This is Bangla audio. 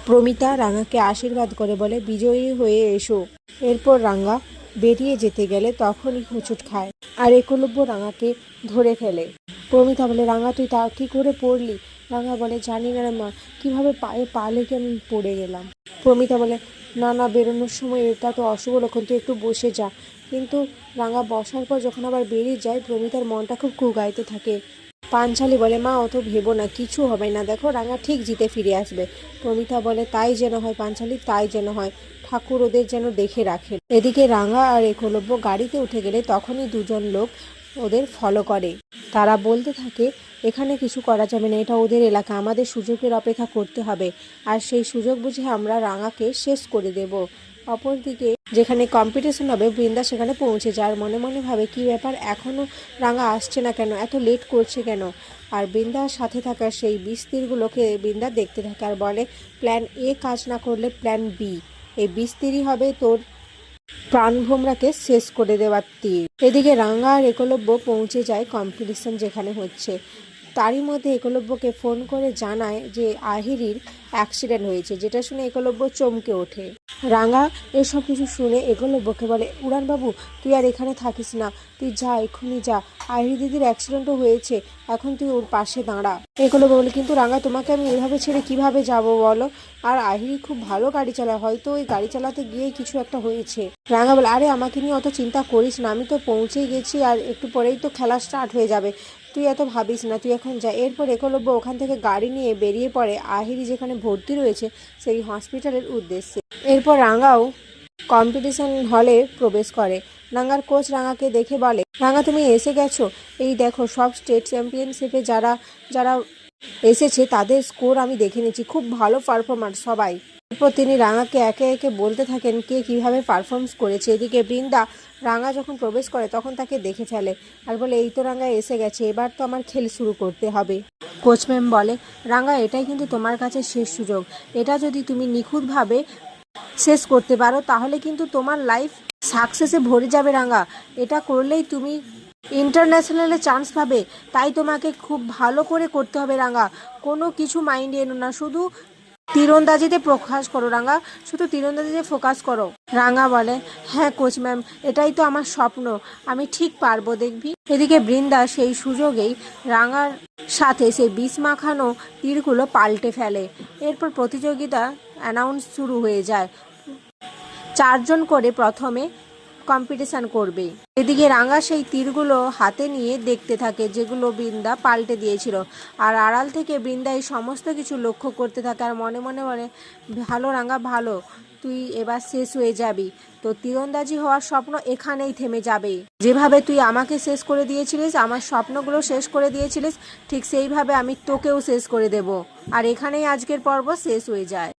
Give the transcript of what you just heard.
প্রমিতা রাঙাকে আশীর্বাদ করে বলে, বিজয়ী হয়ে এসো। এরপর রাঙা বেরিয়ে যেতে গেলে তখনই হোঁচট খায় আর একলব্য রাঙাকে ধরে ফেলে। প্রমিতা বলে, রাঙা তুই তা কী করে পড়লি? রাঙা বলে, জানি না রে মা, কীভাবে পায়ে পা লেগে আমি পড়ে গেলাম। প্রমিতা বলে, না না, বেরোনোর সময় এটা তো অশুভ লক্ষণ, তুই একটু বসে যা। কিন্তু রাঙা বসার পর যখন আবার বেরিয়ে যায়, প্রমিতার মনটা খুব কুগাইতে থাকে। পাঞ্চালি বলে, মা অত ভেবো না, কিছু হবে না, দেখো রাঙা ঠিক জিতে ফিরে আসবে। প্রমিতা বলে, তাই যেন হয় পাঞ্চালি, তাই যেন হয়, ঠাকুর ওদের যেন দেখে রাখেন। এদিকে রাঙা আর একলব্য গাড়িতে উঠে গেলে তখনই দুজন লোক ওদের ফলো করে। তারা বলতে থাকে, এখানে কিছু করা যাবে না, এটা ওদের এলাকা, আমাদের সুযোগের অপেক্ষা করতে হবে, আর সেই সুযোগ বুঝে আমরা রাঙাকে শেষ করে দেব। অপরদিকে যেখানে কম্পিটিশন হবে, বৃন্দা সেখানে পৌঁছে যায়। মনে মনে ভাবে, কি ব্যাপার, এখনও রাঙা আসছে না কেন, এত লেট করছে কেন? আর বৃন্দার সাথে থাকা সেই বিস্তিরগুলোকে বৃন্দা দেখতে থাকে আর বলে, প্ল্যান এ কাজ না করলে প্ল্যান বি, এই বিস্তিরই হবে তোর প্রাণভোমরাকে শেষ করে দেওয়ার তীর। এদিকে রাঙা আর একলব্য পৌঁছে যায় কম্পিটিশন যেখানে হচ্ছে। তারই মধ্যে একলব্যকে ফোন করে জানায় যে আহিরির অ্যাক্সিডেন্ট হয়েছে, যেটা শুনে একলব্য চমকে ওঠে। রাঙা এসব কিছু শুনে একলব্যকে বলে, উড়ানবাবু তুই আর এখানে থাকিস না, তুই যা, এক্ষুনি যা, আহিরি দিদির অ্যাক্সিডেন্টও হয়েছে, এখন তুই ওর পাশে দাঁড়া। একলব্য বলে, কিন্তু রাঙা তোমাকে আমি এভাবে ছেড়ে কিভাবে যাব বলো? আর আহিরি খুব ভালো গাড়ি চালায়, হয়তো ওই গাড়ি চালাতে গিয়েই কিছু একটা হয়েছে। রাঙা বলে, আরে আমাকে নিয়ে অত চিন্তা করিস না, আমি তো পৌঁছেই গেছি, আর একটু পরেই তো খেলা স্টার্ট হয়ে যাবে, তুই এত ভাবিস না, তুই এখন যা। এরপর একলব্য ওখান থেকে গাড়ি নিয়ে বেরিয়ে পড়ে আহিরি যেখানে ভর্তি রয়েছে সেই হসপিটালের উদ্দেশ্যে। এরপর রাঙাও কম্পিটিশন হলে প্রবেশ করে। রাঙার কোচ রাঙাকে দেখে বলে, রাঙা তুমি এসে গেছো, এই দেখো সব স্টেট চ্যাম্পিয়নশিপে যারা যারা এসেছে তাদের স্কোর আমি দেখে নিচ্ছি, খুব ভালো পারফরম্যান্স সবাই। এরপর তিনি রাঙাকে একে একে বলতে থাকেন কে কীভাবে পারফর্মস করেছে। এদিকে বৃন্দা রাঙা যখন প্রবেশ করে তখন তাকে দেখে ফেলে আর বলে, এই তো রাঙা এসে গেছে, এবার তো আমার খেল শুরু করতে হবে। কোচ ম্যাম বলে, রাঙা এটাই কিন্তু তোমার কাছে শেষ সুযোগ, এটা যদি তুমি নিখুঁতভাবে শেষ করতে পারো তাহলে কিন্তু তোমার লাইফ সাকসেসে ভরে যাবে রাঙা, এটা করলেই তুমি ইন্টারন্যাশনালে চান্স পাবে, তাই তোমাকে খুব ভালো করে করতে হবে রাঙা, কোনো কিছু মাইন্ডে এনো না, শুধু তীরন্দাজিতে ফোকাস করো রাঙা, শুধু তীরন্দাজিতে ফোকাস করো। রাঙা বলে, হ্যাঁ কোচ ম্যাম, এটাই তো আমার স্বপ্ন, আমি ঠিক পারবো দেখবি। এদিকে বৃন্দা সেই সুযোগেই রাঙার সাথে সেই বিষ মাখানো তীরগুলো পাল্টে ফেলে। এরপর প্রতিযোগিতা অ্যানাউন্স শুরু হয়ে যায়, 4 জন করে প্রথমে কম্পিটিশান করবে। এদিকে রাঙা সেই তীরগুলো হাতে নিয়ে দেখতে থাকে যেগুলো বৃন্দা পাল্টে দিয়েছিল, আর আড়াল থেকে বৃন্দা এই সমস্ত কিছু লক্ষ্য করতে থাকে আর মনে মনে বলে, ভালো রাঙা ভালো, তুই এবার শেষ হয়ে যাবি, তো তীরন্দাজি হওয়ার স্বপ্ন এখানেই থেমে যাবে, যেভাবে তুই আমাকে শেষ করে দিয়েছিলিস, আমার স্বপ্নগুলো শেষ করে দিয়েছিলিস, ঠিক সেইভাবে আমি তোকেও শেষ করে দেব। আর এখানেই আজকের পর্ব শেষ হয়ে যায়।